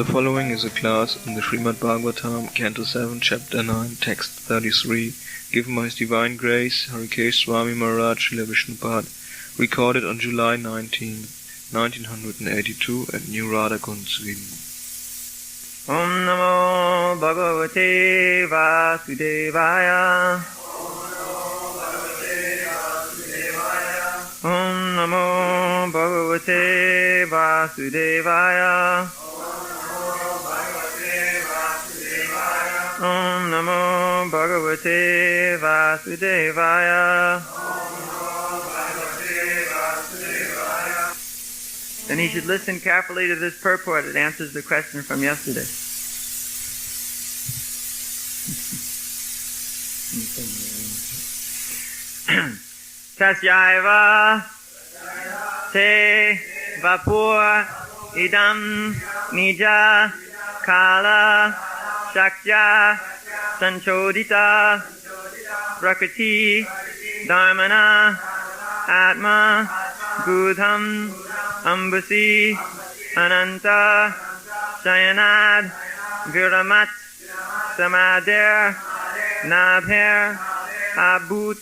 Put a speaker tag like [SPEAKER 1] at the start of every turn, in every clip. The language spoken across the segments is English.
[SPEAKER 1] The following is a class in the Srimad Bhagavatam, Canto 7, Chapter 9, Text 33, given by His Divine Grace, Harikesa Swami Maharaj Srila Vishnupad, recorded on July 19, 1982 at New Radhakund, Sweden.
[SPEAKER 2] Om Namo Bhagavate Vasudevaya. Om Namo Bhagavate Vasudevaya. Om Namo Bhagavate Vasudevaya. And he should listen carefully to this purport. It answers the question from yesterday. Tasyaiva te vapur idam nija kala shaktya sanchodita prakriti dharmana atma gudham ambasi ananta shayanad viramat samadir nabher abut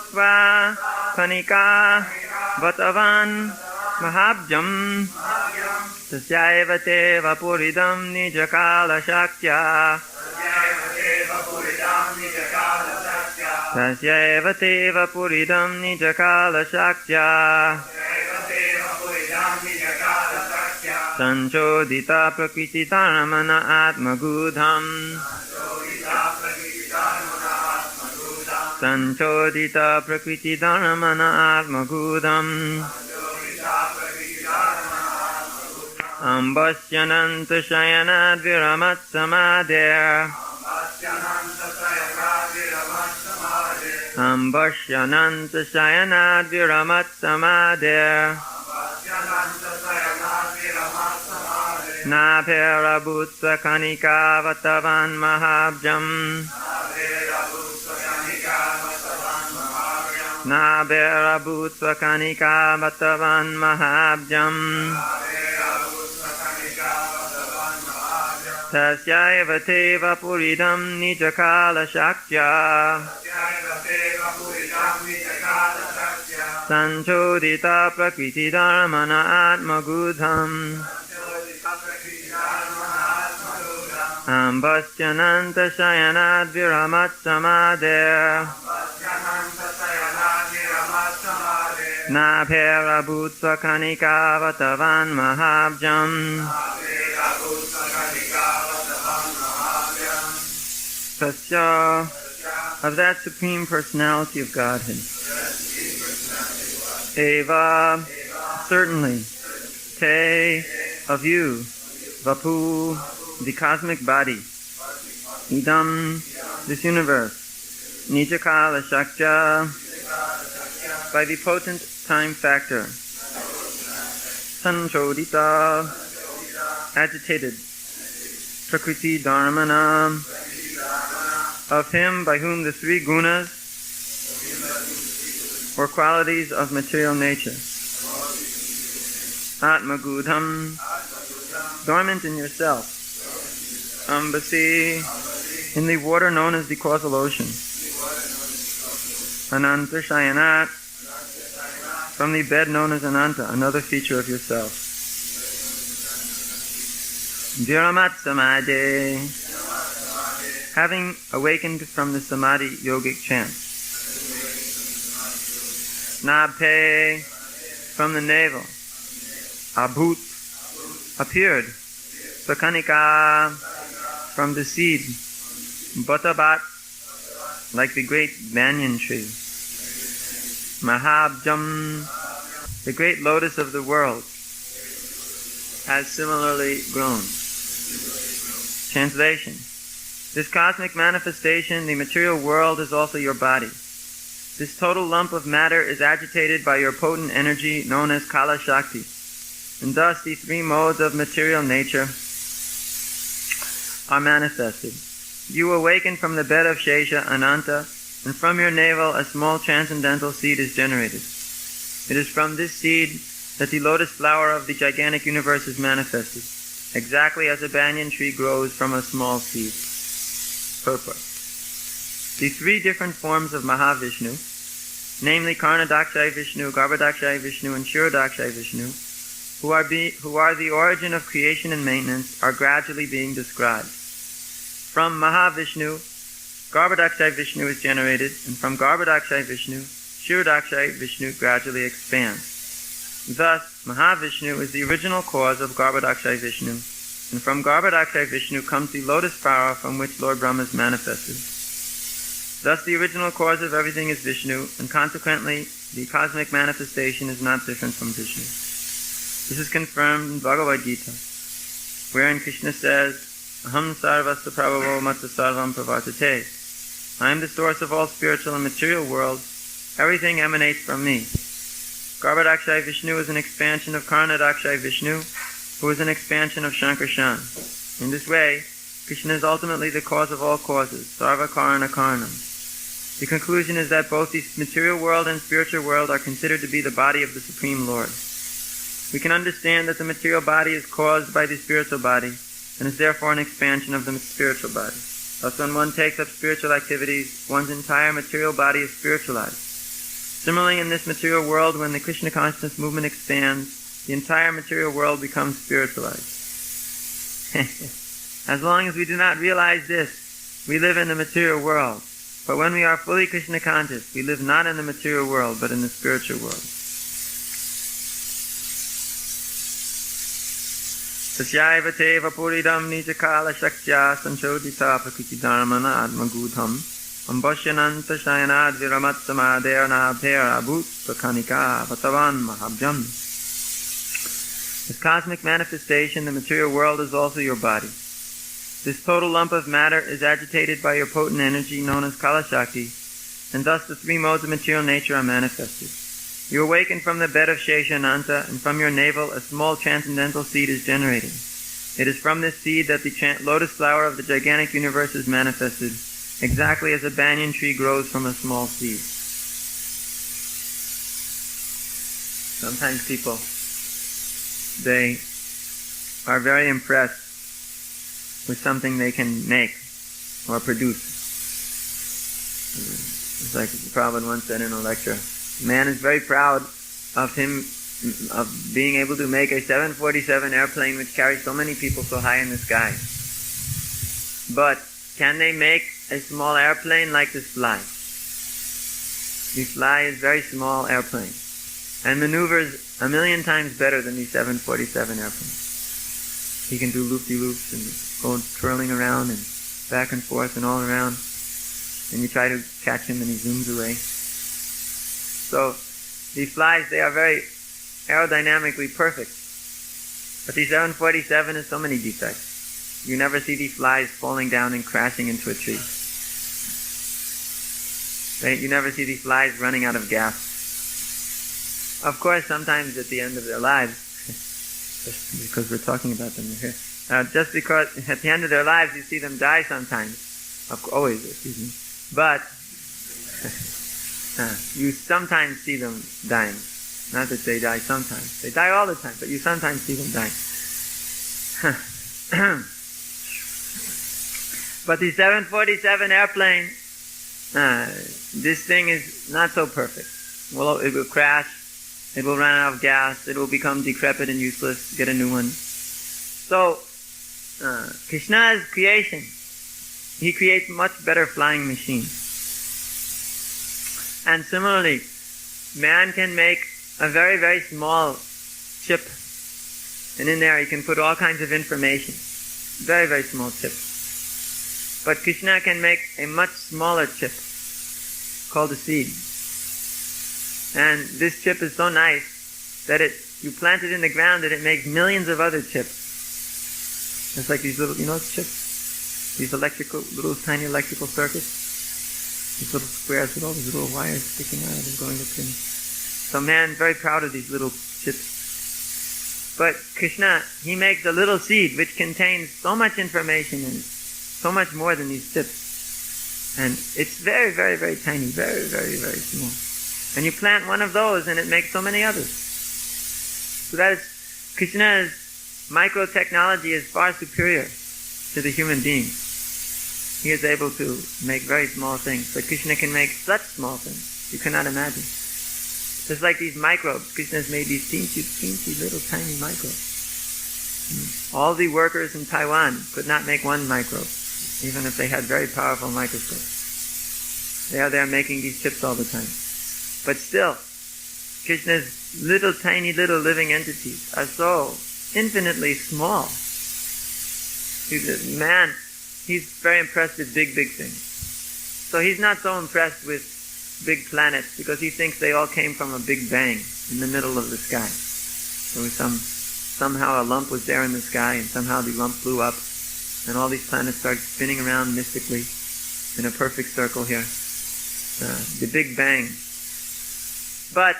[SPEAKER 2] sva panika vatavan mahabjam tasyaiva te vapuridam nijakala shaktya tasyaiva te vapuridam nijakala shaktya sanchodita prakriti dharmana atmagudham sanchodita prakriti dharmana atmagudham ambasyananta shayanad viramat samadir ambasyananta shayanad viramat samadir Nabherabhutva kanika vatavan mahabjam Nabherabhutva kanika vatavan mahabjam Tasyaiva te vapuridam nijakala shaktya Sanchodita prakriti dharmana atmagudham Ambasyananta shayanad viramat samadir Nabherabhutva kanika vatavan mahabjam Tasya, of that Supreme Personality of Godhead. Eva, certainly. Te, of you. Vapu, the cosmic body. Idam, this universe. Nijakala Shakya, by the potent time factor. Sanchodita, agitated. Prakriti Dharmana, of him by whom the three gunas, or qualities of material nature. Atmagudham, dormant in yourself. Ambasi, in the water known as the causal ocean. Ananta Shayanat, from the bed known as Ananta, another feature of yourself. Viramat Samadhi, having awakened from the Samadhi yogic trance. Nabhe, from the navel. Abhut, appeared. Sakanika, from the seed. Bhatabat, like the great banyan tree. Mahabjam, the great lotus of the world, has similarly grown. Translation. This cosmic manifestation, the material world, is also your body. This total lump of matter is agitated by your potent energy known as Kala Shakti. And thus the three modes of material nature are manifested. You awaken from the bed of Shesha, Ananta, and from your navel a small transcendental seed is generated. It is from this seed that the lotus flower of the gigantic universe is manifested. exactly as a banyan tree grows from a small seed. Purport. The three different forms of Mahavishnu, namely Karnadakshay Vishnu, Garbhodakshay Vishnu, and Kshirodakshay Vishnu, who are the origin of creation and maintenance, are gradually being described. From Mahavishnu, Garbhodakshay Vishnu is generated, and from Garbhodakshay Vishnu, Kshirodakshay Vishnu gradually expands. Thus, Mahavishnu is the original cause of Garbhodakshay Vishnu, and from Garbhodakshay Vishnu comes the lotus flower from which Lord Brahma is manifested. Thus, the original cause of everything is Vishnu, and consequently, the cosmic manifestation is not different from Vishnu. This is confirmed in Bhagavad Gita, wherein Krishna says, Aham sarvasya prabhavo matta sarvam pravartate. I am the source of all spiritual and material worlds. Everything emanates from me. Garbhodakshay Vishnu is an expansion of Karnadakshay Vishnu, who is an expansion of Shankarshan. In this way, Krishna is ultimately the cause of all causes, sarva karana karanam. The conclusion is that both the material world and spiritual world are considered to be the body of the Supreme Lord. We can understand that the material body is caused by the spiritual body, and is therefore an expansion of the spiritual body. Thus, when one takes up spiritual activities, one's entire material body is spiritualized. Similarly, in this material world, when the Krishna consciousness movement expands, the entire material world becomes spiritualized. As long as we do not realize this, we live in the material world. But when we are fully Krishna conscious, we live not in the material world, but in the spiritual world. Tasyaiva teva puridam nijakala shaktya sanchodita prakritidharmana atmagudham ambashyananta shayanad viramatsamadherna bherabhut prakanika vatavan mahabjam. As cosmic manifestation, the material world is also your body. This total lump of matter is agitated by your potent energy known as Kala Shakti, and thus the three modes of material nature are manifested. You awaken from the bed of Sheshananta, and from your navel a small transcendental seed is generating. It is from this seed that the lotus flower of the gigantic universe is manifested, exactly as a banyan tree grows from a small seed. Sometimes people, they are very impressed with something they can make or produce. It's like Prabhupada once said in a lecture, man is very proud of being able to make a 747 airplane which carries so many people so high in the sky. But can they make a small airplane like this fly? The fly is a very small airplane and maneuvers 1,000,000 times better than the 747 airplane. He can do loop-de-loops and go twirling around and back and forth and all around. And you try to catch him and he zooms away. So these flies, they are very aerodynamically perfect. But the 747 has so many defects. You never see these flies falling down and crashing into a tree. Right? You never see these flies running out of gas. Of course, sometimes at the end of their lives, just because we're talking about them here, just because at the end of their lives you see them die sometimes. Always, excuse me. But you sometimes see them dying. Not that they die sometimes. They die all the time, but you sometimes see them dying. But the 747 airplane, this thing is not so perfect. Well, it will crash, it will run out of gas, it will become decrepit and useless, get a new one. So, Krishna's creation, he creates much better flying machines. And similarly, man can make a very, very small chip, and in there he can put all kinds of information. Very, very small chip. But Krishna can make a much smaller chip called a seed. And this chip is so nice that you plant it in the ground and it makes millions of other chips. It's like these little, chips? These little tiny electrical circuits? These little squares with all these little wires sticking out of them going up in. So man, very proud of these little chips. But Krishna, he makes a little seed which contains so much information and so much more than these chips. And it's very, very, very tiny, very, very, very small. And you plant one of those and it makes so many others. So that is Krishna's micro-technology is far superior to the human being. He is able to make very small things, but Krishna can make such small things you cannot imagine. Just like these microbes, Krishna has made these teensy little tiny microbes. All the workers in Taiwan could not make one microbe, even if they had very powerful microscopes. They are there making these chips all the time. But still, Krishna's little tiny little living entities are so infinitely small. Man, he's very impressed with big things. So he's not so impressed with big planets because he thinks they all came from a big bang in the middle of the sky. There was somehow a lump was there in the sky, and somehow the lump blew up, and all these planets started spinning around mystically in a perfect circle here. The Big Bang. But,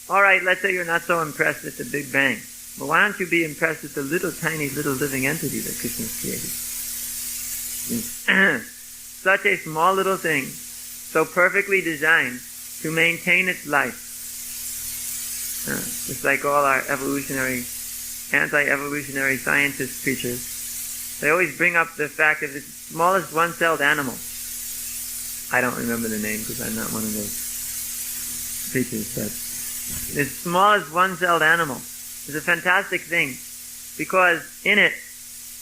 [SPEAKER 2] alright, let's say you're not so impressed with the Big Bang. But why don't you be impressed with the little tiny little living entity that Krishna created? Such a small little thing, so perfectly designed to maintain its life. Just like all our anti-evolutionary scientist preachers, they always bring up the fact of the smallest one-celled animal. I don't remember the name because I'm not one of those preachers, but the smallest one-celled animal is a fantastic thing because in it,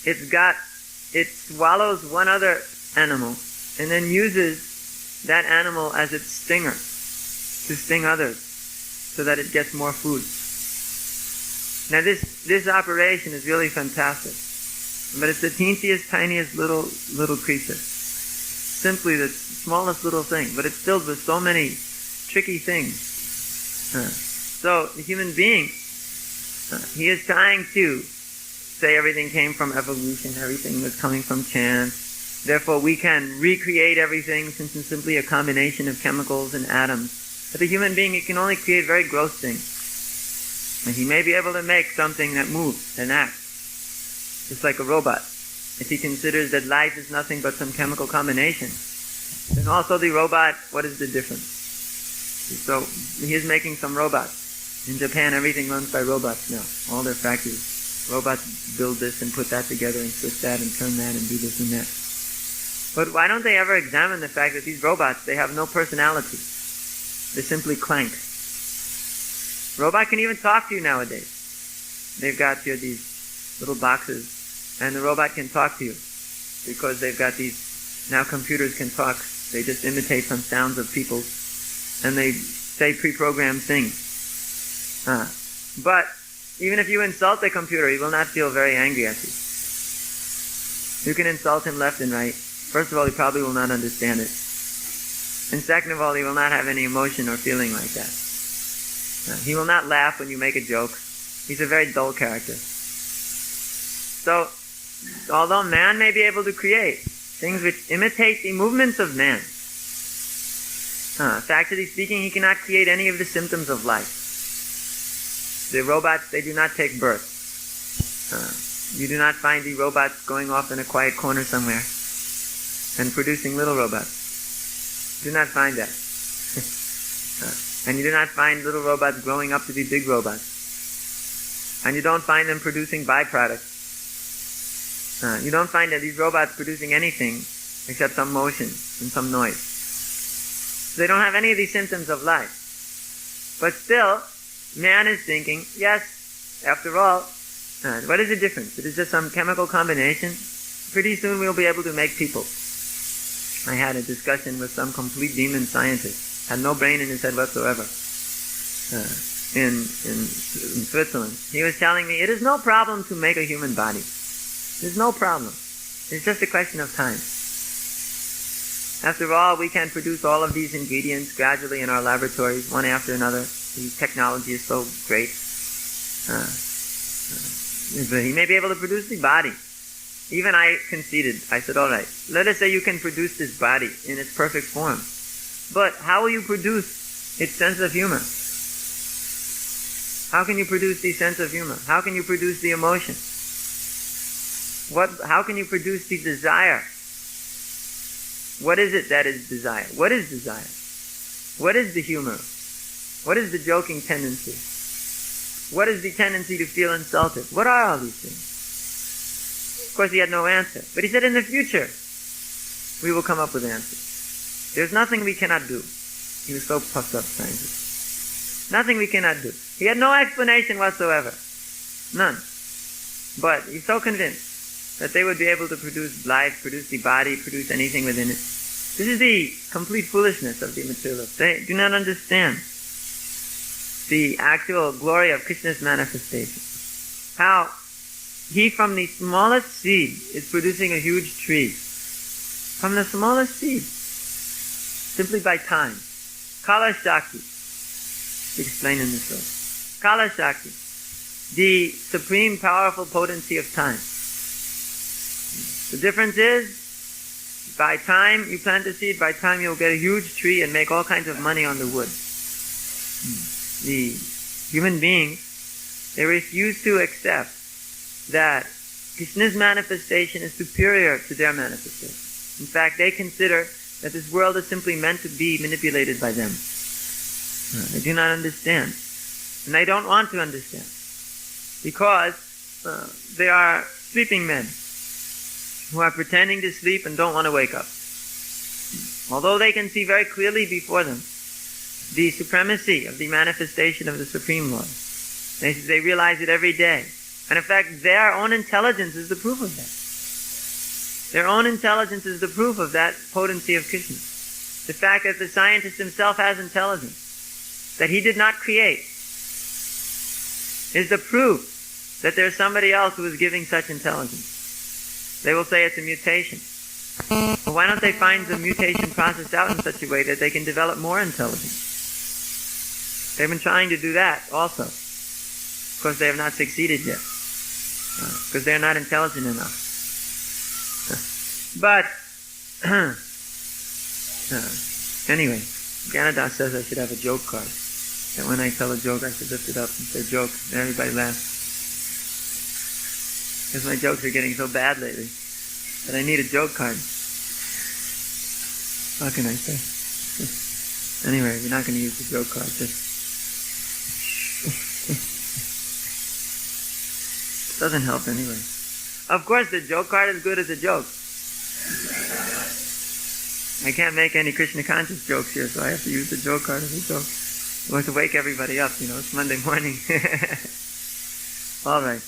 [SPEAKER 2] it swallows one other animal and then uses that animal as its stinger to sting others so that it gets more food. Now this operation is really fantastic, but it's the teensiest, tiniest little creature. Simply the smallest little thing, but it's filled with so many tricky things. So the human being, he is trying to say everything came from evolution, everything was coming from chance. Therefore we can recreate everything since it's simply a combination of chemicals and atoms. But the human being, he can only create very gross things. And he may be able to make something that moves and acts, just like a robot. If he considers that life is nothing but some chemical combination, then also the robot, what is the difference? So he is making some robots. In Japan, everything runs by robots now. All their factories. Robots build this and put that together and switch that and turn that and do this and that. But why don't they ever examine the fact that these robots, they have no personality? They simply clank. Robot can even talk to you nowadays. They've got here these little boxes, and the robot can talk to you because they've got these. Now computers can talk. They just imitate some sounds of people, and they say pre-programmed things. But even if you insult the computer, he will not feel very angry at you. You can insult him left and right. First of all, he probably will not understand it. And second of all, he will not have any emotion or feeling like that. He will not laugh when you make a joke. He's a very dull character. So, although man may be able to create things which imitate the movements of man, factually speaking, he cannot create any of the symptoms of life. The robots, they do not take birth. You do not find the robots going off in a quiet corner somewhere and producing little robots. You do not find that. And you do not find little robots growing up to be big robots. And you don't find them producing byproducts. You don't find that these robots producing anything except some motion and some noise. So they don't have any of these symptoms of life. But still, man is thinking, yes, after all, what is the difference? It is just some chemical combination. Pretty soon we'll be able to make people. I had a discussion with some complete demon scientist, had no brain in his head whatsoever, in Switzerland. He was telling me, it is no problem to make a human body. There's no problem. It's just a question of time. After all, we can produce all of these ingredients gradually in our laboratories, one after another. The technology is so great. He may be able to produce the body. Even I conceded. I said, all right, let us say you can produce this body in its perfect form. But how will you produce its sense of humor? How can you produce the sense of humor? How can you produce the emotion? How can you produce the desire? What is it that is desire? What is desire? What is the humor? What is the joking tendency? What is the tendency to feel insulted? What are all these things? Of course, he had no answer. But he said, in the future, we will come up with answers. There's nothing we cannot do. He was so puffed up scientist. Nothing we cannot do. He had no explanation whatsoever. None. But he's so convinced that they would be able to produce life, produce the body, produce anything within it. This is the complete foolishness of the materialists. They do not understand the actual glory of Krishna's manifestation. How he from the smallest seed is producing a huge tree. From the smallest seed. Simply by time. Kala Shakti. Explained in this verse. Kala Shakti. The supreme powerful potency of time. The difference is, by time you plant a seed, by time you'll get a huge tree and make all kinds of money on the wood. The human beings, they refuse to accept that Krishna's manifestation is superior to their manifestation. In fact, they consider that this world is simply meant to be manipulated by them. They do not understand. And they don't want to understand. Because they are sleeping men who are pretending to sleep and don't want to wake up. Although they can see very clearly before them the supremacy of the manifestation of the Supreme Lord. They realize it every day. And in fact, their own intelligence is the proof of that. Their own intelligence is the proof of that potency of Krishna. The fact that the scientist himself has intelligence, that he did not create, is the proof that there's somebody else who is giving such intelligence. They will say it's a mutation. Well, why don't they find the mutation processed out in such a way that they can develop more intelligence? They've been trying to do that also. Of course, they have not succeeded yet. Because they're not intelligent enough. But, anyway, Ganadas says I should have a joke card. That when I tell a joke, I should lift it up and say joke, and everybody laughs. Because my jokes are getting so bad lately that I need a joke card. What can I say? Anyway, we're not going to use the joke card. Just doesn't help anyway. Of course, the joke card is good as a joke. I can't make any Krishna conscious jokes here, so I have to use the joke card as a joke. We have to wake everybody up, it's Monday morning. All right.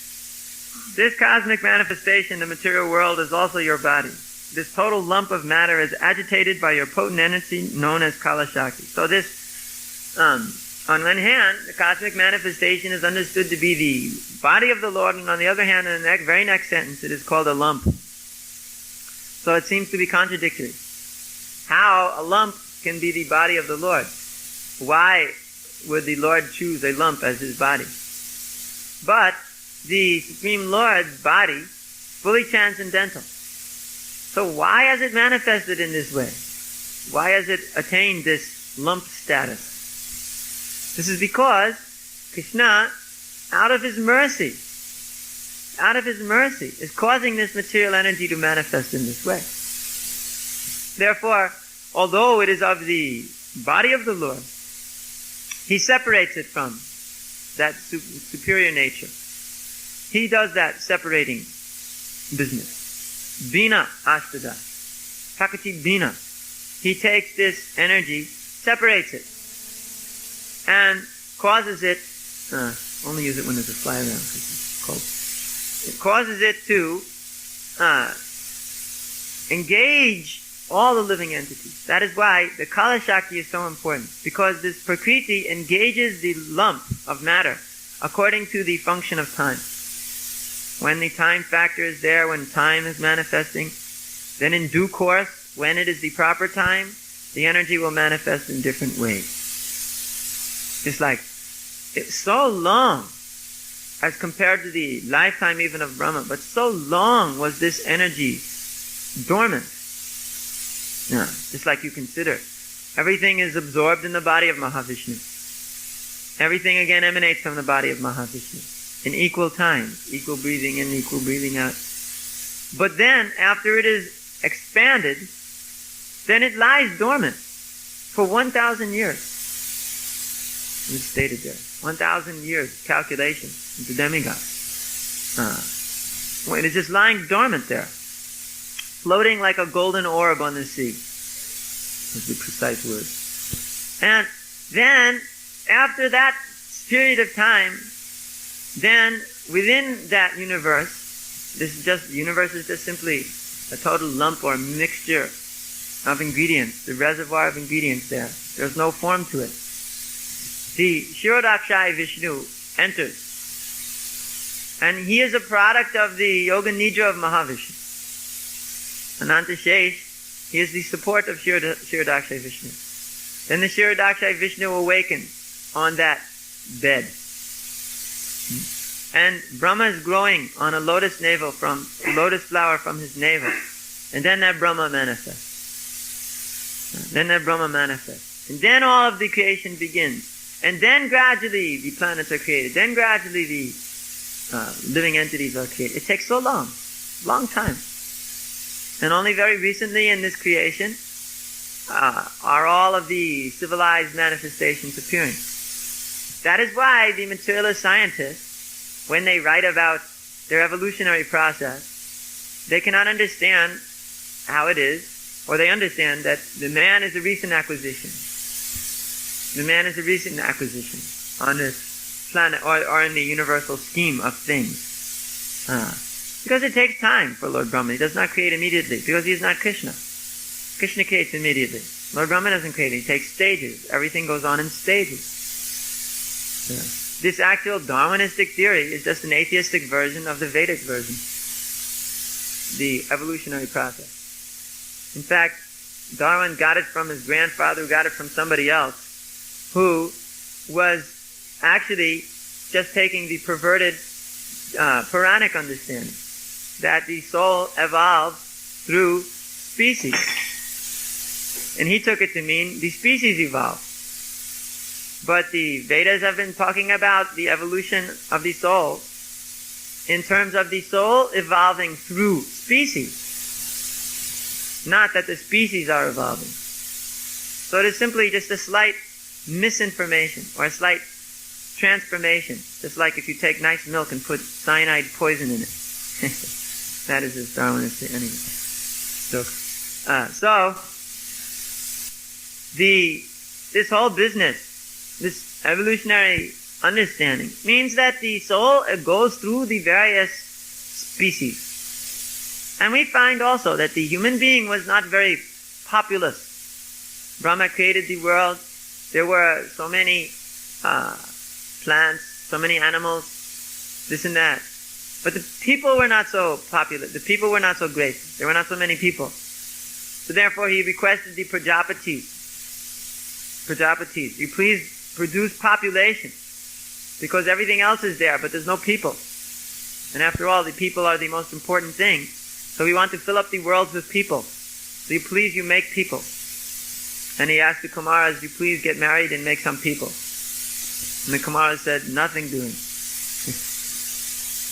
[SPEAKER 2] This cosmic manifestation, the material world, is also your body. This total lump of matter is agitated by your potent energy known as Kala Shakti. So this, on one hand, the cosmic manifestation is understood to be the body of the Lord, and on the other hand, in the very next sentence, it is called a lump. So it seems to be contradictory. How a lump can be the body of the Lord? Why would the Lord choose a lump as his body? But the Supreme Lord's body is fully transcendental. So why has it manifested in this way? Why has it attained this lump status? This is because Krishna, out of his mercy, is causing this material energy to manifest in this way. Therefore, although it is of the body of the Lord, he separates it from that superior nature. He does that separating business. Bina Ashtada. Prakati Bina. He takes this energy, separates it, and causes it, only use it when there's a fly around because it's cold. It causes it to engage all the living entities. That is why the Kala Shakti is so important, because this Prakriti engages the lump of matter according to the function of time. When the time factor is there, when time is manifesting, then in due course, when it is the proper time, the energy will manifest in different ways. Just like, it's so long as compared to the lifetime even of Brahma, but so long was this energy dormant. Yeah, just like you consider, everything is absorbed in the body of Mahavishnu. Everything again emanates from the body of Mahavishnu. In equal times, equal breathing in, equal breathing out. But then, after it is expanded, then it lies dormant for 1,000 years. It's stated there. 1,000 years calculation into demigods. It is just lying dormant there, floating like a golden orb on the sea. That's the precise word. And then, after that period of time, then within that universe, the universe is just simply a total lump or mixture of ingredients, the reservoir of ingredients there. There's no form to it. The Kshirodakshai Vishnu enters. And he is a product of the Yoga Nidra of Mahavishnu. Ananta Shesh, he is the support of Kshirodakshai Vishnu. Then the Kshirodakshai Vishnu awakens on that bed. And Brahma is growing on a lotus flower from his navel. And then that Brahma manifests. And then all of the creation begins. And then gradually the planets are created. Then gradually the living entities are created. It takes so long time. And only very recently in this creation are all of the civilized manifestations appearing. That is why the materialist scientists, when they write about their evolutionary process, they cannot understand how it is, or they understand that the man is a recent acquisition. The man is a recent acquisition on this planet, or in the universal scheme of things. Because it takes time for Lord Brahma. He does not create immediately, because he is not Krishna. Krishna creates immediately. Lord Brahma doesn't create. He takes stages. Everything goes on in stages. This actual Darwinistic theory is just an atheistic version of the Vedic version. The evolutionary process. In fact, Darwin got it from his grandfather, who got it from somebody else, who was actually just taking the perverted Puranic understanding that the soul evolved through species. And he took it to mean the species evolved. But the Vedas have been talking about the evolution of the soul in terms of the soul evolving through species. Not that the species are evolving. So it is simply just a slight misinformation or a slight transformation. Just like if you take nice milk and put cyanide poison in it. That is as Darwinist anyway. This whole business, this evolutionary understanding, means that the soul goes through the various species. And we find also that the human being was not very populous. Brahma created the world. There were so many plants, so many animals, this and that. But the people were not so popular. The people were not so great. There were not so many people. So therefore he requested the Prajapatis. You please produce population. Because everything else is there, but there's no people. And after all, the people are the most important thing. So we want to fill up the world with people. So you please, you make people. And he asked the Kumaras, you please get married and make some people. And the Kumaras said, nothing doing.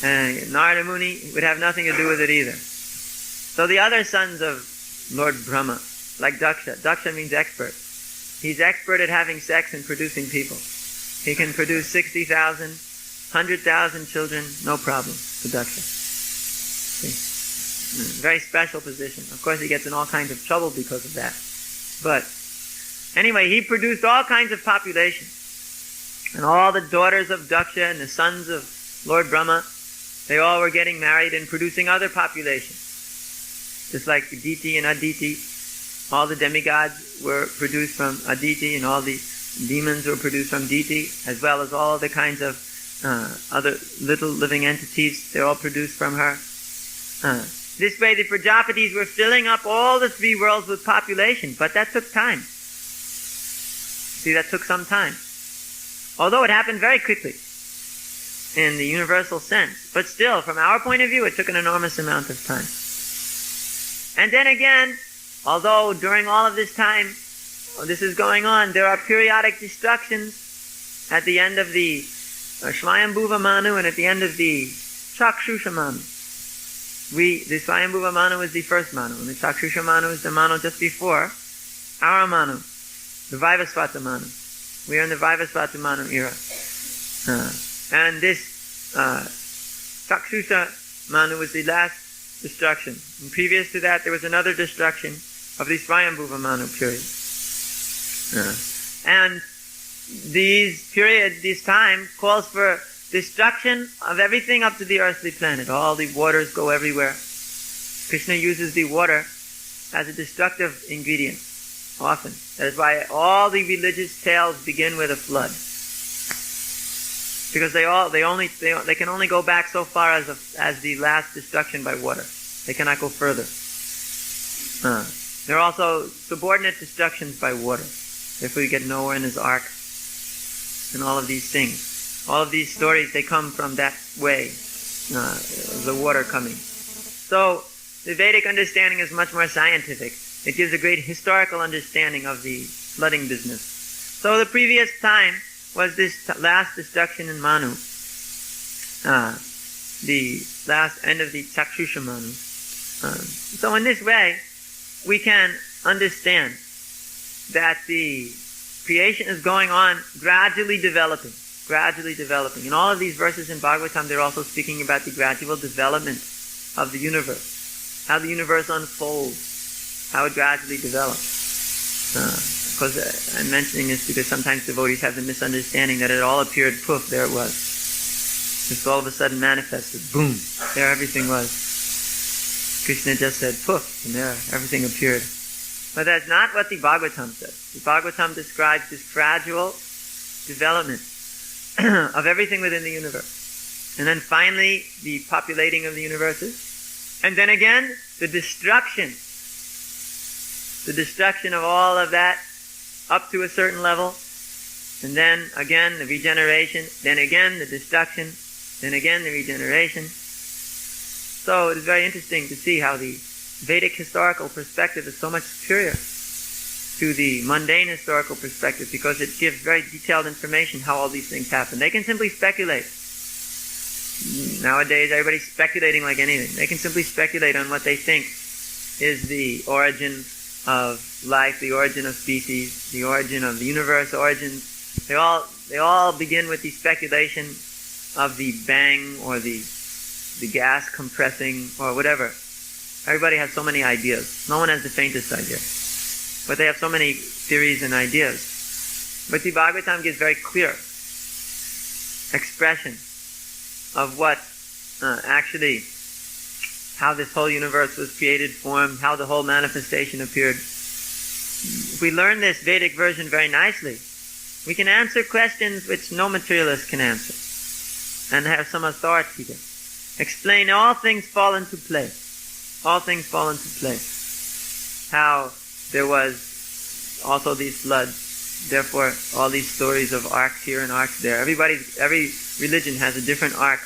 [SPEAKER 2] And Narada Muni would have nothing to do with it either. So the other sons of Lord Brahma, like Daksha. Daksha means expert. He's expert at having sex and producing people. He can produce 60,000, 100,000 children, no problem for Daksha. See? Very special position. Of course, he gets in all kinds of trouble because of that. But anyway, he produced all kinds of population. And all the daughters of Daksha and the sons of Lord Brahma, they all were getting married and producing other populations. Just like Aditi and Aditi, all the demigods were produced from Aditi, and all the demons were produced from Diti, as well as all the kinds of other little living entities. They're all produced from her. This way the Prajapatis were filling up all the three worlds with population, but that took time. See, that took some time. Although it happened very quickly in the universal sense, but still, from our point of view, it took an enormous amount of time. And then again, although during all of this time, this is going on, there are periodic destructions at the end of the Swayambhuva Manu and at the end of the Chakshusha Manu. The Swayambhuva Manu is the first Manu, and the Chakshusha Manu is the Manu just before our Manu, the Vaivasvata Manu. We are in the Vaivasvata Manu era. And this Chakshusha Manu was the last destruction. And previous to that, there was another destruction of the Swayambhuva Manu period. And this time calls for destruction of everything up to the earthly planet. All the waters go everywhere. Krishna uses the water as a destructive ingredient, often. That is why all the religious tales begin with a flood. Because they can only go back so far as the last destruction by water. They cannot go further. There are also subordinate destructions by water. Therefore you get Noah and his ark, and all of these things. All of these stories, they come from that way, the water coming. So the Vedic understanding is much more scientific. It gives a great historical understanding of the flooding business. So the previous time was this last destruction in Manu, the last end of the Chakshusha Manu. So in this way, we can understand that the creation is going on gradually developing. In all of these verses in Bhagavatam, they're also speaking about the gradual development of the universe, how the universe unfolds, how it gradually develops. Because I'm mentioning this because sometimes devotees have the misunderstanding that it all appeared, poof, there it was. Just all of a sudden manifested, boom, there everything was. Krishna just said, poof, and there everything appeared. But that's not what the Bhagavatam says. The Bhagavatam describes this gradual development of everything within the universe. And then finally, the populating of the universes. And then again, the destruction. The destruction of all of that up to a certain level. And then again, the regeneration. Then again, the destruction. Then again, the regeneration. So it is very interesting to see how the Vedic historical perspective is so much superior to the mundane historical perspective because it gives very detailed information how all these things happen. They can simply speculate. Nowadays, everybody's speculating like anything. They can simply speculate on what they think is the origin of life, the origin of species, the origin of the universe, origins. They all begin with the speculation of the bang or the gas compressing or whatever. Everybody has so many ideas. No one has the faintest idea. But they have so many theories and ideas. But the Bhagavatam gives very clear expression of what actually, how this whole universe was created, formed, how the whole manifestation appeared. If we learn this Vedic version very nicely, we can answer questions which no materialist can answer. And have some authority to explain all things fall into place. All things fall into place. How there was also these floods. Therefore, all these stories of arcs here and arcs there. Every religion has a different arc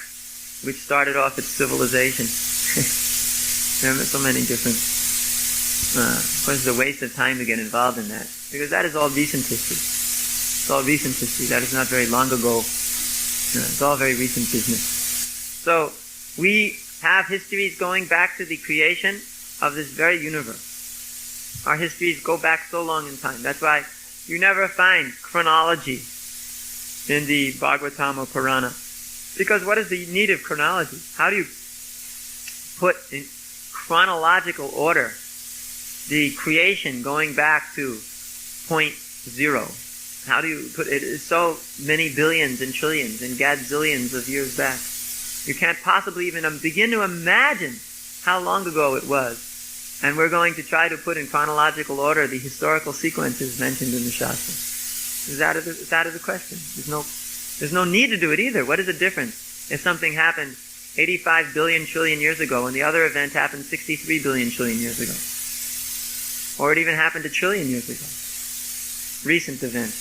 [SPEAKER 2] which started off its civilization. There are so many different... of course, it's a waste of time to get involved in that. Because that is all recent history. It's all recent history. That is not very long ago. It's all very recent business. So, we have histories going back to the creation of this very universe. Our histories go back so long in time. That's why you never find chronology in the Bhagavatam or Purana. Because what is the need of chronology? How do you put in chronological order the creation going back to point zero? How do you put it? It's so many billions and trillions and gadzillions of years back. You can't possibly even begin to imagine how long ago it was. And we're going to try to put in chronological order the historical sequences mentioned in the Shastra. It's out of the question. There's no need to do it either. What is the difference if something happened 85 billion trillion years ago and the other event happened 63 billion trillion years ago? Or it even happened a trillion years ago. Recent event.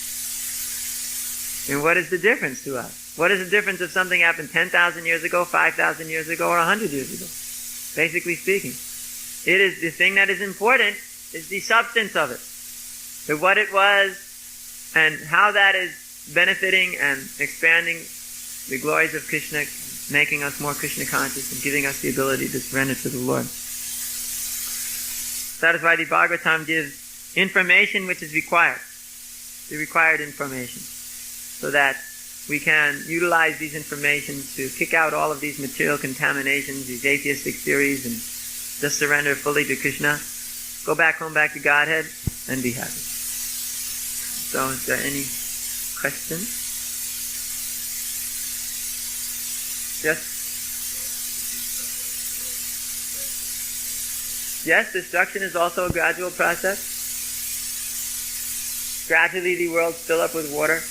[SPEAKER 2] And what is the difference to us? What is the difference if something happened 10,000 years ago, 5,000 years ago, or 100 years ago? Basically speaking. It is the thing that is important is the substance of it. The what it was and how that is benefiting and expanding the glories of Krishna, making us more Krishna conscious and giving us the ability to surrender to the Lord. That is why the Bhagavatam gives information which is required. the required information, so that we can utilize these information to kick out all of these material contaminations, these atheistic theories, and just surrender fully to Krishna, go back home, back to Godhead, and be happy. So, is there any questions? Yes, destruction is also a gradual process. Gradually the worlds fill up with water,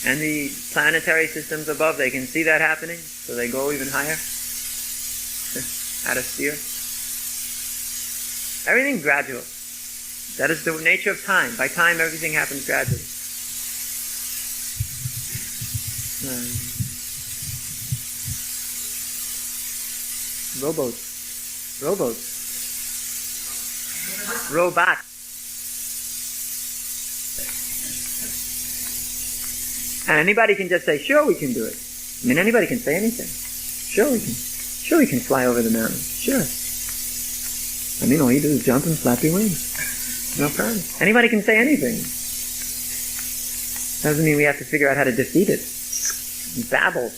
[SPEAKER 2] and the planetary systems above, they can see that happening, so they go even higher, out of sphere. Everything gradual. That is the nature of time. By time, everything happens gradually. Robots. And anybody can just say, sure, we can do it. I mean, anybody can say anything. Sure, we can fly over the mountain. Sure. I mean, all you do is jump and flap your wings. No problem. Anybody can say anything. Doesn't mean we have to figure out how to defeat it. Babble.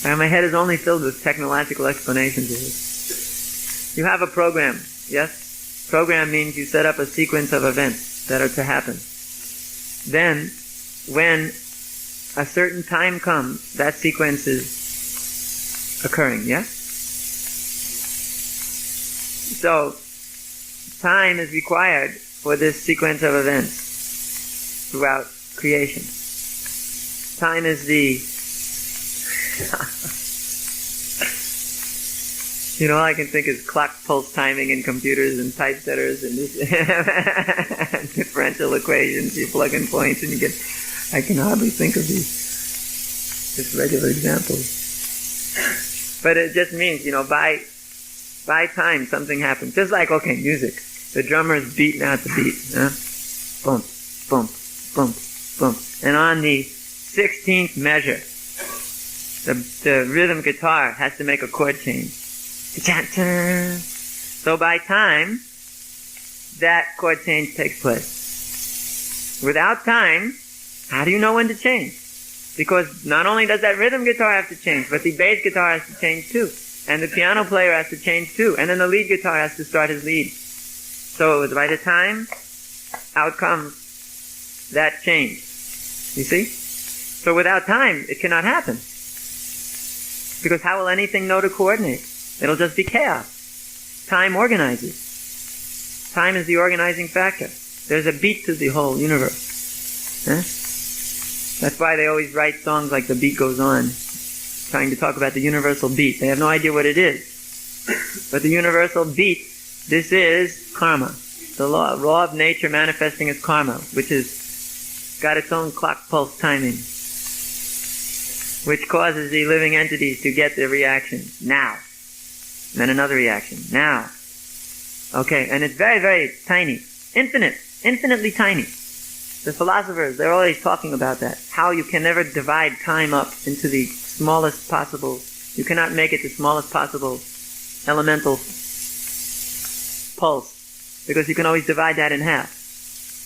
[SPEAKER 2] And my head is only filled with technological explanations of this. You have a program, yes? Program means you set up a sequence of events that are to happen. Then, when a certain time comes, that sequence is occurring, yes? So, time is required for this sequence of events throughout creation. Time is the... all I can think is clock pulse timing in computers and typesetters and differential equations. You plug in points and you get... I can hardly think of these just regular examples. But it just means, by time something happens. Just like, music. The drummer is beating out the beat. Boom, boom, boom, boom. And on the 16th measure, the rhythm guitar has to make a chord change. So by time, that chord change takes place. Without time, how do you know when to change? Because not only does that rhythm guitar have to change, but the bass guitar has to change too. And the piano player has to change too. And then the lead guitar has to start his lead. So by the time, out comes that change. You see? So without time, it cannot happen. Because how will anything know to coordinate? It'll just be chaos. Time organizes. Time is the organizing factor. There's a beat to the whole universe. That's why they always write songs like The Beat Goes On, trying to talk about the universal beat. They have no idea what it is. But the universal beat, this is karma. The law of nature manifesting as karma, which is got its own clock pulse timing, which causes the living entities to get the reaction now. And then another reaction. Now. Okay, and it's very, very tiny. Infinitely tiny. The philosophers, they're always talking about that. How you can never divide time up into the smallest possible... You cannot make it the smallest possible elemental pulse. Because you can always divide that in half.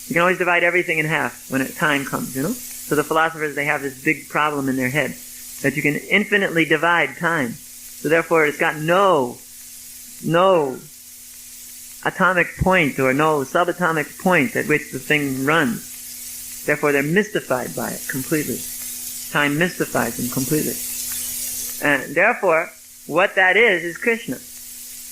[SPEAKER 2] You can always divide everything in half when time comes, So the philosophers, they have this big problem in their head. That you can infinitely divide time. So therefore, it's got no atomic point or no subatomic point at which the thing runs. Therefore, they're mystified by it completely. Time mystifies them completely. And therefore, what that is Krishna.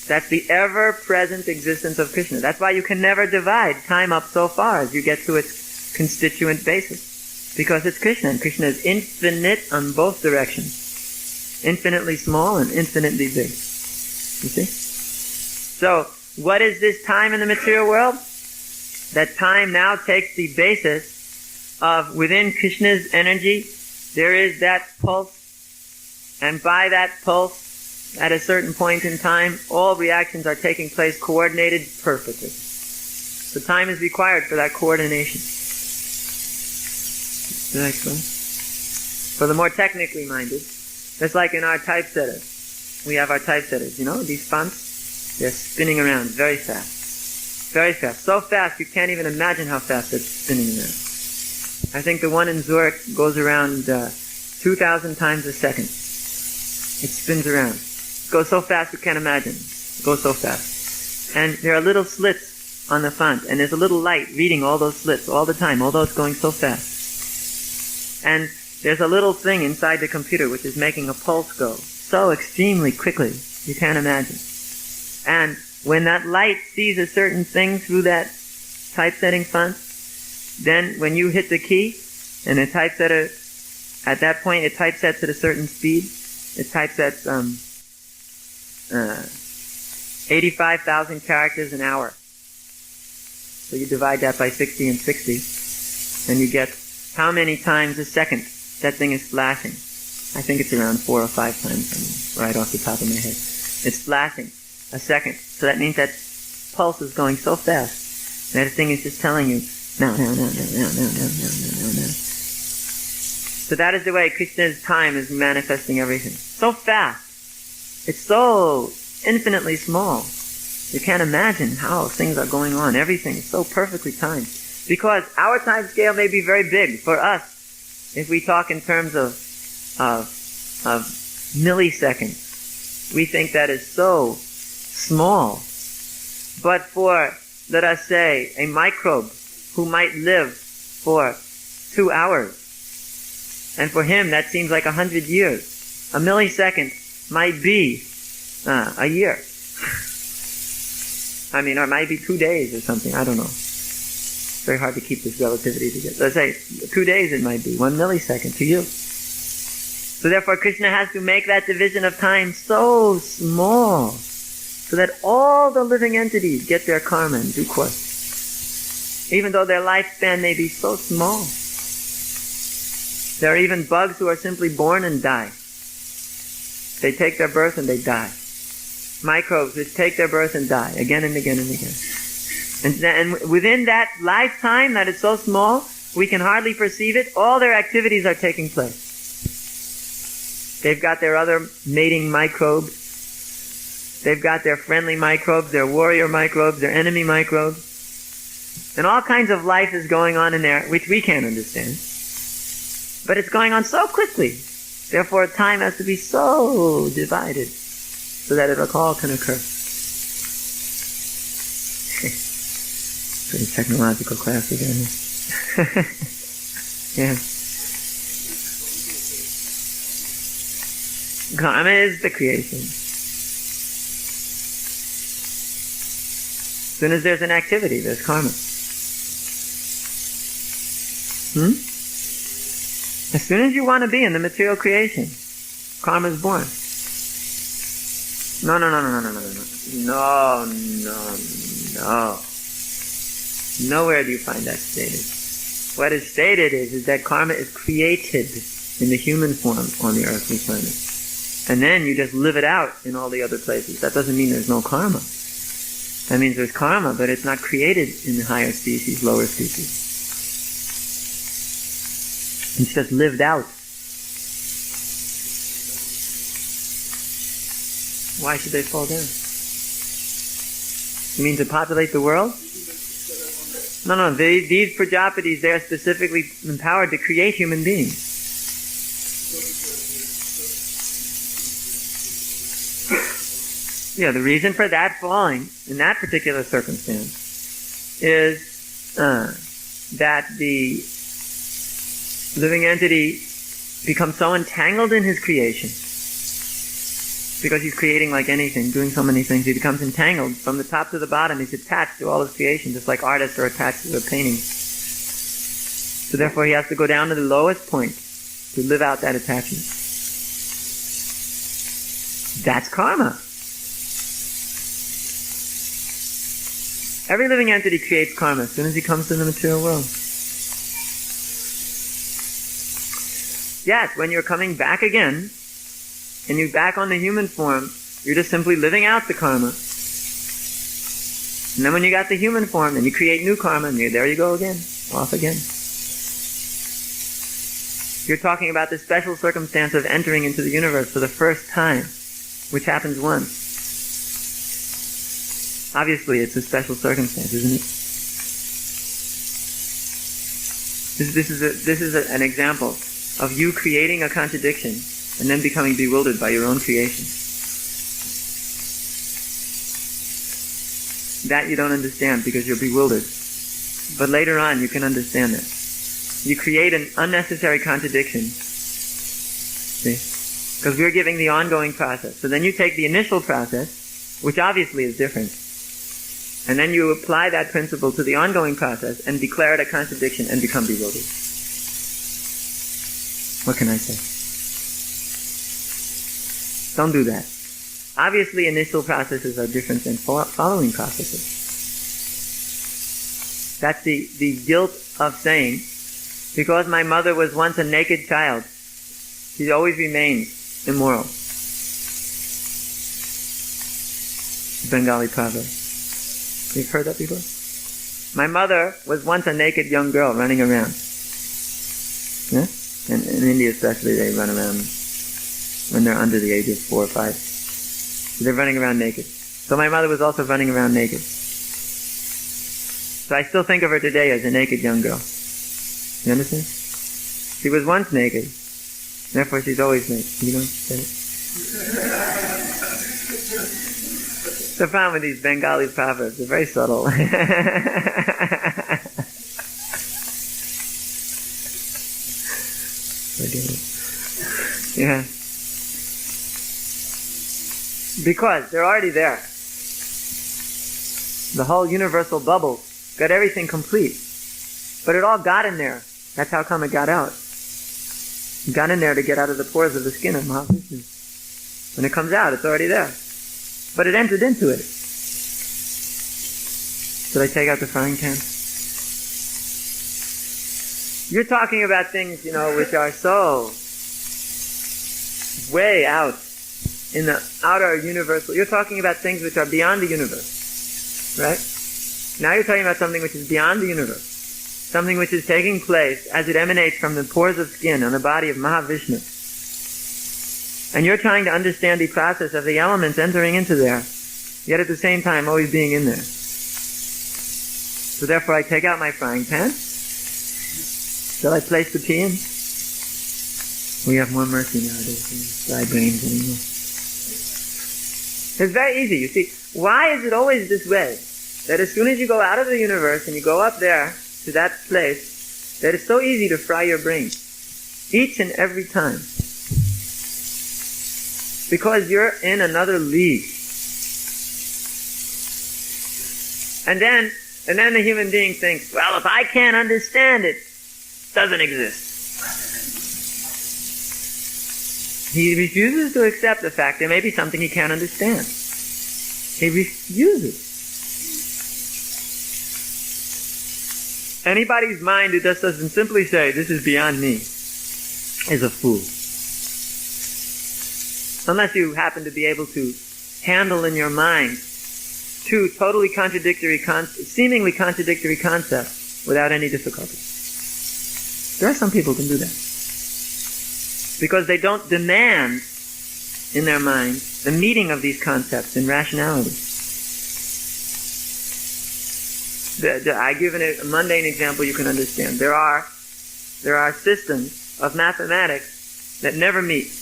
[SPEAKER 2] That's the ever-present existence of Krishna. That's why you can never divide time up so far as you get to its constituent basis. Because it's Krishna, and Krishna is infinite on both directions. Infinitely small and infinitely big. You see? So, what is this time in the material world? That time now takes the basis of within Krishna's energy, there is that pulse, and by that pulse, at a certain point in time, all reactions are taking place coordinated perfectly. So time is required for that coordination. Did I explain? For the more technically minded, just like in our typesetter. we have our typesetters, these fonts, they're spinning around very fast. Very fast. So fast you can't even imagine how fast it's spinning around. I think the one in Zurich goes around 2,000 times a second. It spins around. It goes so fast you can't imagine. It goes so fast. And there are little slits on the font, and there's a little light reading all those slits all the time, although it's going so fast. And there's a little thing inside the computer which is making a pulse go so extremely quickly, you can't imagine. And when that light sees a certain thing through that typesetting font, then when you hit the key, and the typesetter, at that point it typesets at a certain speed. It typesets 85,000 characters an hour. So you divide that by 60 and 60, and you get how many times a second that thing is flashing. I think it's around 4 or 5 times, right off the top of my head. It's flashing a second. So that means that pulse is going so fast that the thing is just telling you, now. So that is the way Krishna's time is manifesting everything. So fast. It's so infinitely small. You can't imagine how things are going on. Everything is so perfectly timed. Because our time scale may be very big for us. If we talk in terms of milliseconds, we think that is so small. But for, let us say, a microbe who might live for 2 hours, and for him that seems like 100 years. A millisecond might be a year. Or it might be 2 days or something, I don't know. It's very hard to keep this relativity together. Let's say 2 days it might be, 1 millisecond to you. So therefore Krishna has to make that division of time so small, so that all the living entities get their karma in due course. Even though their lifespan may be so small. There are even bugs who are simply born and die. They take their birth and they die. Microbes which take their birth and die again and again and again. And within that lifetime that is so small, we can hardly perceive it, all their activities are taking place. They've got their other mating microbes. They've got their friendly microbes, their warrior microbes, their enemy microbes. And all kinds of life is going on in there, which we can't understand. But it's going on so quickly. Therefore, time has to be so divided so that it all can occur. Pretty technological class again. Yeah. Karma is the creation. As soon as there's an activity, there's karma. As soon as you want to be in the material creation, karma is born. No. Nowhere do you find that stated. What is stated is that karma is created in the human form on the earthly planet. And then you just live it out in all the other places. That doesn't mean there's no karma. That means there's karma, but it's not created in the higher species, lower species. It's just lived out. Why should they fall down? You mean to populate the world? No. These Prajapatis, they are specifically empowered to create human beings. Yeah, the reason for that falling in that particular circumstance is that the living entity becomes so entangled in his creation, because he's creating like anything, doing so many things, he becomes entangled from the top to the bottom. He's attached to all his creation, just like artists are attached to their paintings. So therefore he has to go down to the lowest point to live out that attachment. That's karma. Every living entity creates karma as soon as he comes to the material world. Yes, when you're coming back again, and you're back on the human form, you're just simply living out the karma. And then when you got the human form, then you create new karma, and there you go again, off again. You're talking about the special circumstance of entering into the universe for the first time. which happens once. Obviously, it's a special circumstance, isn't it? This is an example of you creating a contradiction and then becoming bewildered by your own creation. That you don't understand because you're bewildered. But later on, you can understand that. You create an unnecessary contradiction. See? Because we're giving the ongoing process. So then you take the initial process, which obviously is different, and then you apply that principle to the ongoing process and declare it a contradiction and become bewildered. What can I say? Don't do that. Obviously, initial processes are different than following processes. That's the guilt of saying, because my mother was once a naked child, she always remains immoral. Bengali proverb. You've heard that before? My mother was once a naked young girl running around. Yeah? And in India especially, they run around when they're under the age of 4 or 5. So they're running around naked. So my mother was also running around naked. So I still think of her today as a naked young girl. You understand? She was once naked. Therefore she's always naked. You don't get it? The problem with these Bengali proverbs, they're very subtle. Yeah. Because they're already there. The whole universal bubble got everything complete. But it all got in there. That's how come it got out. It got in there to get out of the pores of the skin of Mahavishnu. When it comes out, it's already there. But it entered into it. Should I take out the frying pan? You're talking about things, which are so way out in the outer universal. You're talking about things which are beyond the universe. Right? Now you're talking about something which is beyond the universe. Something which is taking place as it emanates from the pores of skin on the body of Mahavishnu. And you're trying to understand the process of the elements entering into there, yet at the same time always being in there. So therefore I take out my frying pan. Shall I place the pea in? We have more mercy nowadays than dry brains anymore. It's very easy, you see. Why is it always this way? That as soon as you go out of the universe and you go up there to that place, that it's so easy to fry your brain. Each and every time. Because you're in another league. And then the human being thinks, well, if I can't understand it, it doesn't exist. He refuses to accept the fact there may be something he can't understand. He refuses. Anybody's mind who just doesn't simply say, this is beyond me, is a fool. Unless you happen to be able to handle in your mind two totally contradictory, seemingly contradictory concepts without any difficulty. There are some people who can do that. Because they don't demand in their mind the meeting of these concepts in rationality. I give a mundane example you can understand. There are systems of mathematics that never meet.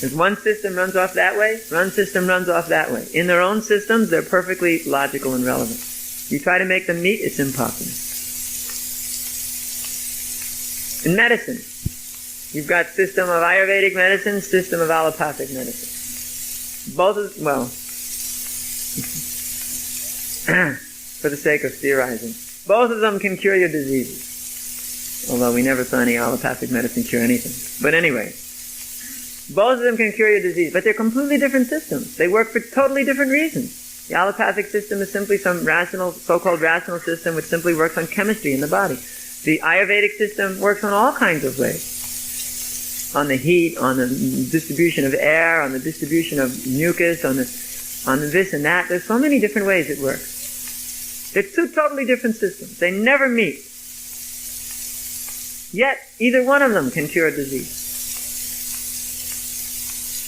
[SPEAKER 2] If one system runs off that way, one system runs off that way. In their own systems, they're perfectly logical and relevant. You try to make them meet, it's impossible. In medicine, you've got system of Ayurvedic medicine, system of allopathic medicine. Both of, for the sake of theorizing, both of them can cure your diseases. Although we never saw any allopathic medicine cure anything. But anyway, both of them can cure your disease, but they're completely different systems. They work for totally different reasons. The allopathic system is simply some so-called rational system which simply works on chemistry in the body. The Ayurvedic system works on all kinds of ways. On the heat, on the distribution of air, on the distribution of mucus, on this and that. There's so many different ways it works. They're two totally different systems. They never meet. Yet, either one of them can cure a disease.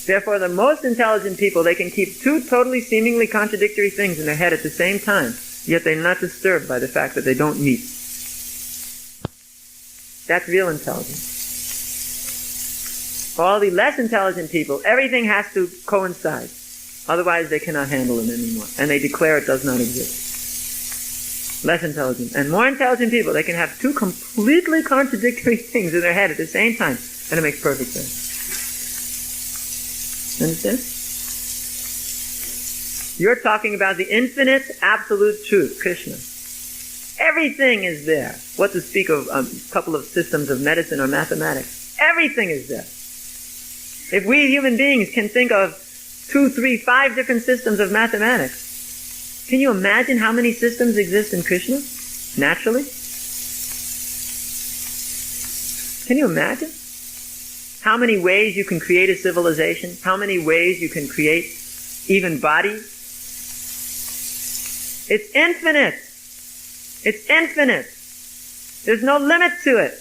[SPEAKER 2] Therefore, the most intelligent people, they can keep two totally seemingly contradictory things in their head at the same time, yet they're not disturbed by the fact that they don't meet. That's real intelligence. For all the less intelligent people, everything has to coincide. Otherwise, they cannot handle it anymore. And they declare it does not exist. Less intelligent. And more intelligent people, they can have two completely contradictory things in their head at the same time. And it makes perfect sense. Understand? You're talking about the infinite, absolute truth, Krishna. Everything is there. What to speak of a couple of systems of medicine or mathematics. Everything is there. If we human beings can think of 2, 3, 5 different systems of mathematics, can you imagine how many systems exist in Krishna? Naturally? Can you imagine? How many ways you can create a civilization? How many ways you can create even bodies? It's infinite. It's infinite. There's no limit to it.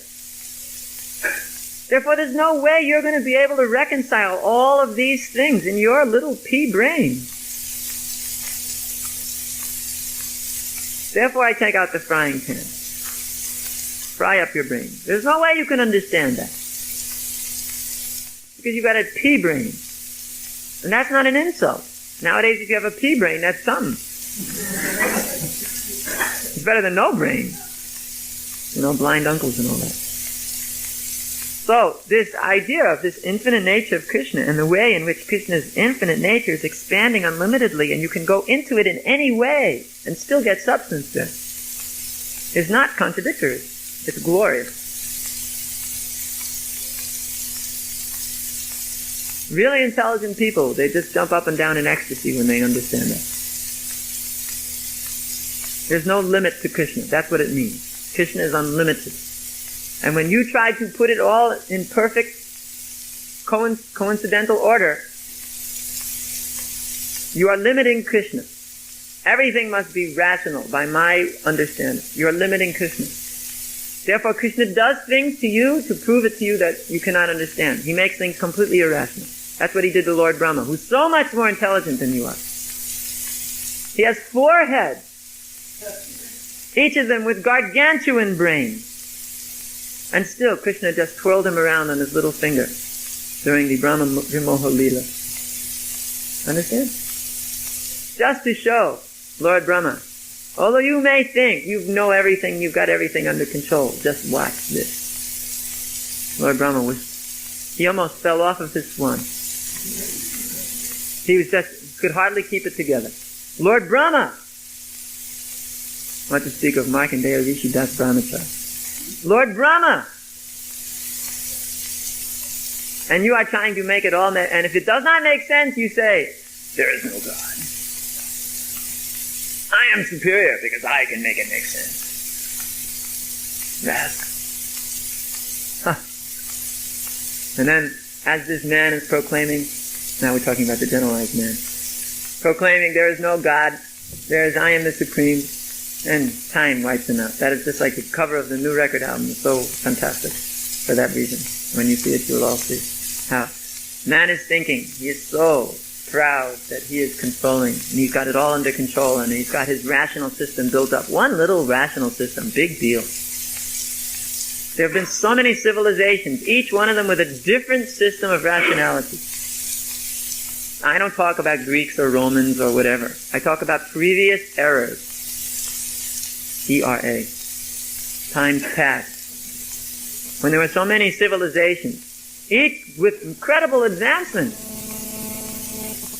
[SPEAKER 2] Therefore, there's no way you're going to be able to reconcile all of these things in your little pea brain. Therefore, I take out the frying pan. Fry up your brain. There's no way you can understand that. Because you've got a pea brain. And that's not an insult. Nowadays, if you have a pea brain, that's something. It's better than no brain. You know, blind uncles and all that. So, this idea of this infinite nature of Krishna and the way in which Krishna's infinite nature is expanding unlimitedly and you can go into it in any way and still get substance there is not contradictory. It's glorious. Really intelligent people, they just jump up and down in ecstasy when they understand that. There's no limit to Krishna. That's what it means. Krishna is unlimited. And when you try to put it all in perfect coincidental order, you are limiting Krishna. Everything must be rational by my understanding. You are limiting Krishna. Therefore, Krishna does things to you to prove it to you that you cannot understand. He makes things completely irrational. That's what he did to Lord Brahma, who's so much more intelligent than you are. He has 4 heads, each of them with gargantuan brains. And still, Krishna just twirled him around on his little finger during the Brahma Vimoha Leela. Understand? Just to show Lord Brahma, although you may think you know everything, you've got everything under control, just watch this. Lord Brahma he almost fell off of his swan. He could hardly keep it together. Lord Brahma! What to speak of Markandeya Rishi Das Brahmachari. Lord Brahma! And you are trying to make it all and if it does not make sense, you say, there is no God. I am superior because I can make it make sense. Yes. Huh. And then, as this man is proclaiming, now we're talking about the generalized man, proclaiming there is no God, I am the supreme, and time wipes him out. That is just like the cover of the new record album. It's so fantastic for that reason. When you see it, you'll all see how man is thinking. He is so proud that he is controlling, and he's got it all under control, and he's got his rational system built up. One little rational system, big deal. There have been so many civilizations, each one of them with a different system of rationality. I don't talk about Greeks or Romans or whatever. I talk about previous eras. ERA. Times past. When there were so many civilizations, each with incredible advancements.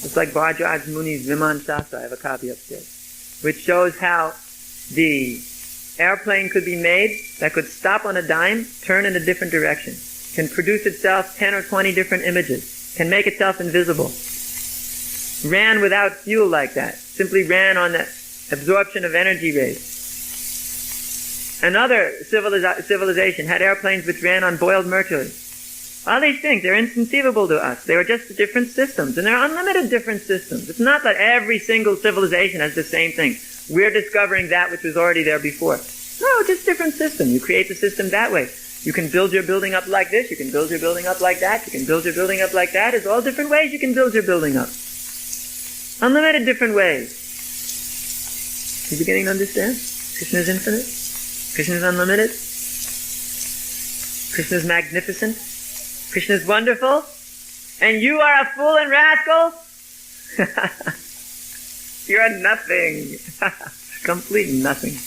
[SPEAKER 2] It's like Bhardwaj Muni's Viman Shastra, I have a copy upstairs, which shows how the airplane could be made that could stop on a dime, turn in a different direction, can produce itself 10 or 20 different images, can make itself invisible. Ran without fuel like that, simply ran on the absorption of energy rays. Another civilization had airplanes which ran on boiled mercury. All these things, they're inconceivable to us. They are just different systems, and they're unlimited different systems. It's not that every single civilization has the same thing. We're discovering that which was already there before. No, just different system. You create the system that way. You can build your building up like this, you can build your building up like that, you can build your building up like that. There's all different ways you can build your building up. Unlimited different ways. You beginning to understand? Krishna is infinite. Krishna is unlimited. Krishna is magnificent. Krishna is wonderful. And you are a fool and rascal? You're a nothing. Complete nothing.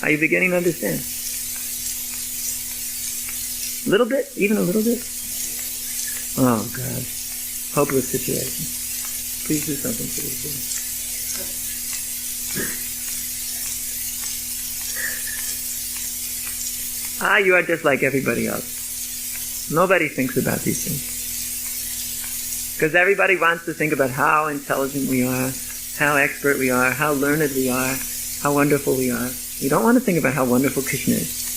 [SPEAKER 2] Are you beginning to understand? A little bit? Even a little bit? Oh, God. Hopeless situation. Please do something for this boy. You are just like everybody else. Nobody thinks about these things. Because everybody wants to think about how intelligent we are, how expert we are, how learned we are, how wonderful we are. You don't want to think about how wonderful Krishna is.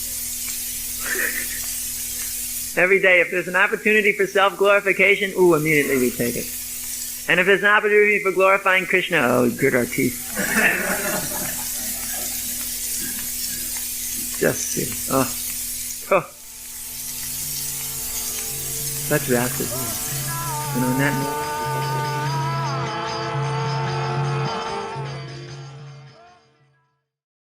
[SPEAKER 2] Every day, if there's an opportunity for self-glorification, immediately we take it. And if there's an opportunity for glorifying Krishna, we grit our teeth. Just see. Such rascals. And on that note,